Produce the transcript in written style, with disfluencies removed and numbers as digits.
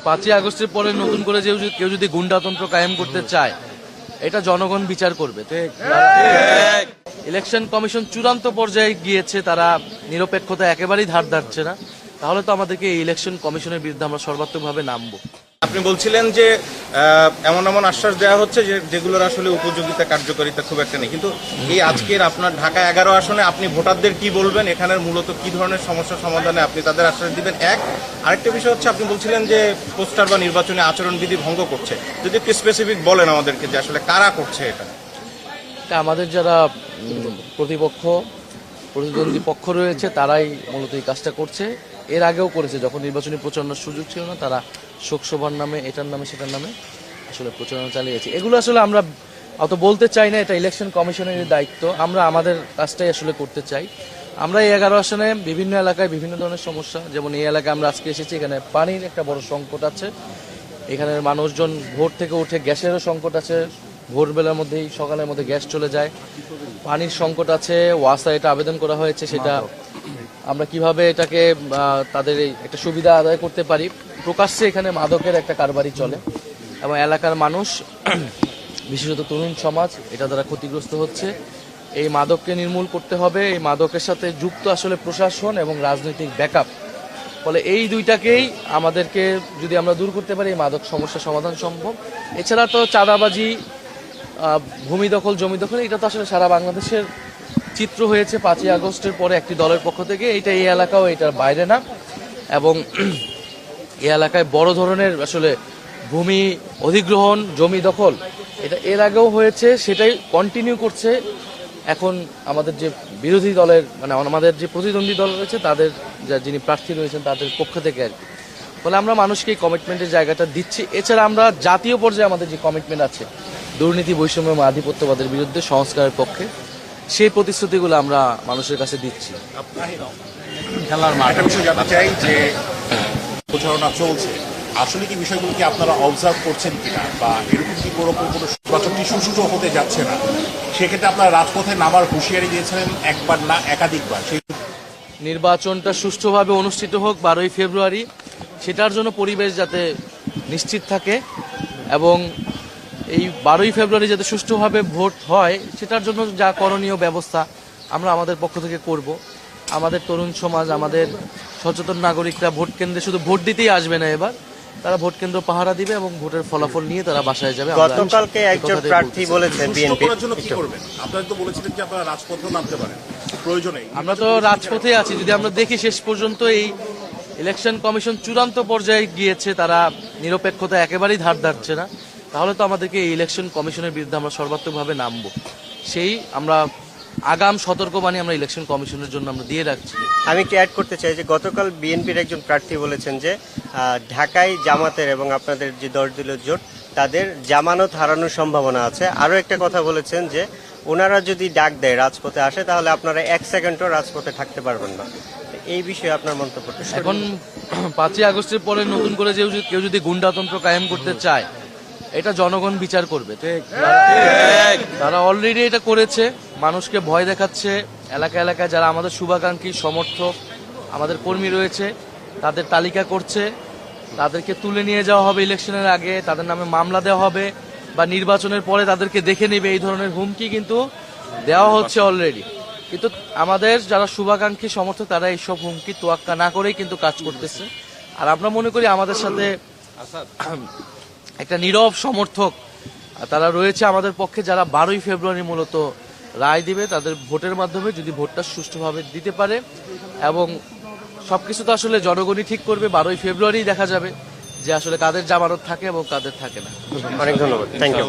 5ই আগস্টের পরে নতুন করে কেউ যদি গুন্ডাতন্ত্র কায়েম করতে চায়, এটা জনগণ বিচার করবে। ইলেকশন কমিশন চূড়ান্ত পর্যায়ে গিয়েছে, তারা নিরপেক্ষতা একেবারেই ধার ধারছে না, তাহলে তো আমাদেরকে এই ইলেকশন কমিশনের বিরুদ্ধে আমরা সর্বাত্মকভাবে নামবো। আপনি বলছিলেন যে এমন এমন আশ্বাস দেওয়া হচ্ছে যেগুলোর আসলে উপযোগিতা কার্যকারিতা খুব একটা নেই, কিন্তু এই আজকের আপনার ঢাকা 11 আসনে আপনি ভোটারদের কি বলবেন, এখানের মূলত কি ধরনের সমস্যা সমাধানে আপনি তাদের আশ্বাস দিবেন? আরেকটা বিষয় হচ্ছে, আপনি বলছিলেন যে পোস্টার বা নির্বাচনী আচরণবিধি ভঙ্গ করছে, যদি একটু স্পেসিফিক বলেন আমাদেরকে যে আসলে কারা করছে এটা। আমাদের যারা প্রতিদ্বন্দ্বী পক্ষ রয়েছে তারাই মূলত এই কাজটা করছে। এর আগেও করেছে, যখন নির্বাচনী প্রচারণার সুযোগ ছিল না, তারা শোকসভার নামে, এটার নামে, সেটার নামে আসলে প্রচারণা চালিয়েছে। এগুলো আসলে আমরা অত বলতে চাই না, এটা ইলেকশন কমিশনের দায়িত্ব। আমরা আমাদের কাজটাই আসলে করতে চাই। আমরা এই 11 আসনে বিভিন্ন এলাকায় বিভিন্ন ধরনের সমস্যা, যেমন এই এলাকায় আমরা আজকে এসেছি, এখানে পানির একটা বড় সংকট আছে। এখানের মানুষজন ভোর থেকে উঠে গ্যাসেরও সংকট আছে, ভোরবেলার মধ্যেই সকালের মধ্যে গ্যাস চলে যায়। পানির সংকট আছে, ওয়াসা এটা আবেদন করা হয়েছে, সেটা আমরা কিভাবে এটাকে তাদের একটা সুবিধা আদায় করতে পারি। প্রকাশ্যে এখানে মাদকের একটা কারবারি চলে এবং এলাকার মানুষ, বিশেষত তরুণ সমাজ, এটা দ্বারা ক্ষতিগ্রস্ত হচ্ছে। এই মাদককে নির্মূল করতে হবে। এই মাদকের সাথে যুক্ত আসলে প্রশাসন এবং রাজনৈতিক ব্যাকআপ। ফলে এই দুইটাকেই আমাদেরকে যদি আমরা দূর করতে পারি, এই মাদক সমস্যা সমাধান সম্ভব। এছাড়া তো চাঁদাবাজি, ভূমি দখল, জমি দখল, এটা তো আসলে সারা বাংলাদেশের চিত্র হয়েছে 5ই আগস্টের পরে একটি দলের পক্ষ থেকে। এটা এই এলাকাও এটার বাইরে না, এবং এই এলাকায় বড় ধরনের আসলে ভূমি অধিগ্রহণ, জমি দখল, এটা এর আগেও হয়েছে, সেটাই কন্টিনিউ করছে। এখন আমাদের যে বিরোধী দলের, মানে আমাদের যে প্রতিদ্বন্দ্বী দল রয়েছে, তাদের যিনি প্রার্থী রয়েছেন তাদের পক্ষ থেকে আর কি। ফলে আমরা মানুষকে এই কমিটমেন্টের জায়গাটা দিচ্ছি। এছাড়া আমরা জাতীয় পর্যায়ে আমাদের যে কমিটমেন্ট আছে, দুর্নীতি, বৈষম্য এবং আধিপত্যবাদের বিরুদ্ধে সংস্কারের পক্ষে, সেই প্রতিশ্রুতিগুলো আমরা মানুষের কাছে দিচ্ছি। খেলার মাঠ, একটা বিষয় জানতে চাই যে প্রচারণা চলছে, আসলে কি বিষয়গুলো কি আপনারা অবজার্ভ করছেন কিনা, বা এরকম কি কোনো নির্বাচনটি সুষ্ঠু হতে যাচ্ছে না, সেক্ষেত্রে আপনারা রাজপথে নামার হুঁশিয়ারি দিয়েছিলেন একবার না একাধিকবার। সেই নির্বাচনটা সুষ্ঠুভাবে অনুষ্ঠিত হোক 12ই ফেব্রুয়ারি, সেটার জন্য পরিবেশ যাতে নিশ্চিত থাকে, এবং এই 12ই ফেব্রুয়ারি যাতে সুষ্ঠুভাবে ভোট হয়, সেটার জন্য যা করণীয় ব্যবস্থা আমরা আমাদের পক্ষ থেকে করব। আমাদের তরুণ সমাজ, আমাদের সচেতন নাগরিকরা ভোট কেন্দ্রে শুধু ভোট দিতেই আসবে না, এবার তারা ভোট কেন্দ্র পাহারা দিবে এবং ভোটের ফলাফল নিয়ে তারা বাসায় যাবে। গতকালকে একজন প্রার্থী বলেছেন বিএনপির জন্য কি করবেন? আপনারা তো বলেছিলেন যে আপনারা রাজপথে নামতে পারেন, প্রয়োজনে আমরা তো রাজপথে আছি। যদি আমরা দেখি শেষ পর্যন্ত এই ইলেকশন কমিশন চূড়ান্ত পর্যায়ে গিয়েছে, তারা নিরপেক্ষতা একেবারেই ধার ধারছে না, তাহলে তো আমাদেরকে এই ইলেকশন কমিশনের বিরুদ্ধে আমরা সর্বাত্মকভাবে নামবো। সেই আমরা আগাম সতর্কবাণী আমরা ইলেকশন কমিশনের জন্য আমরা দিয়ে রাখছি। আমি একটু অ্যাড করতে চাই যে গতকাল বিএনপির একজন প্রার্থী বলেছেন যে ঢাকায় জামাতের এবং আপনাদের যে 10 দলীয় জোট, তাদের জামানত হারানোর সম্ভাবনা আছে। আরও একটা কথা বলেছেন যে ওনারা যদি ডাক দেয় রাজপথে আসে, তাহলে আপনারা 1 সেকেন্ডও রাজপথে থাকতে পারবেন না। এই বিষয়ে আপনার মন্তব্য? এখন 5ই আগস্টের পরে নতুন করে কেউ যদি গুন্ডাতন্ত্র কায়েম করতে চায়, এটা জনগণ বিচার করবে। তারা অলরেডি এটা করেছে, মানুষকে ভয় দেখাচ্ছে। এলাকা এলাকায় যারা আমাদের শুভাকাঙ্ক্ষী, সমর্থক, আমাদের কর্মী রয়েছে, তাদের তালিকা করছে, তাদেরকে তুলে নিয়ে যাওয়া হবে ইলেকশনের আগে, তাদের নামে মামলা দেওয়া হবে, বা নির্বাচনের পরে তাদেরকে দেখে নেবে, এই ধরনের হুমকি কিন্তু দেওয়া হচ্ছে অলরেডি। কিন্তু আমাদের যারা শুভাকাঙ্ক্ষী, সমর্থক, তারা এইসব হুমকি তোয়াক্কা না করেই কিন্তু কাজ করতেছে। আর আমরা মনে করি আমাদের সাথে একটা নীরব সমর্থক তারা রয়েছে আমাদের পক্ষে, যারা 12ই ফেব্রুয়ারি মূলত রায় দিবে, তাদের ভোটের মাধ্যমে যদি ভোটটা সুষ্ঠুভাবে দিতে পারে। এবং সবকিছু তো আসলে জনগণই ঠিক করবে। 12ই ফেব্রুয়ারি দেখা যাবে যে আসলে কাদের জামানত থাকে এবং কাদের থাকে না। অনেক ধন্যবাদ, থ্যাংক ইউ।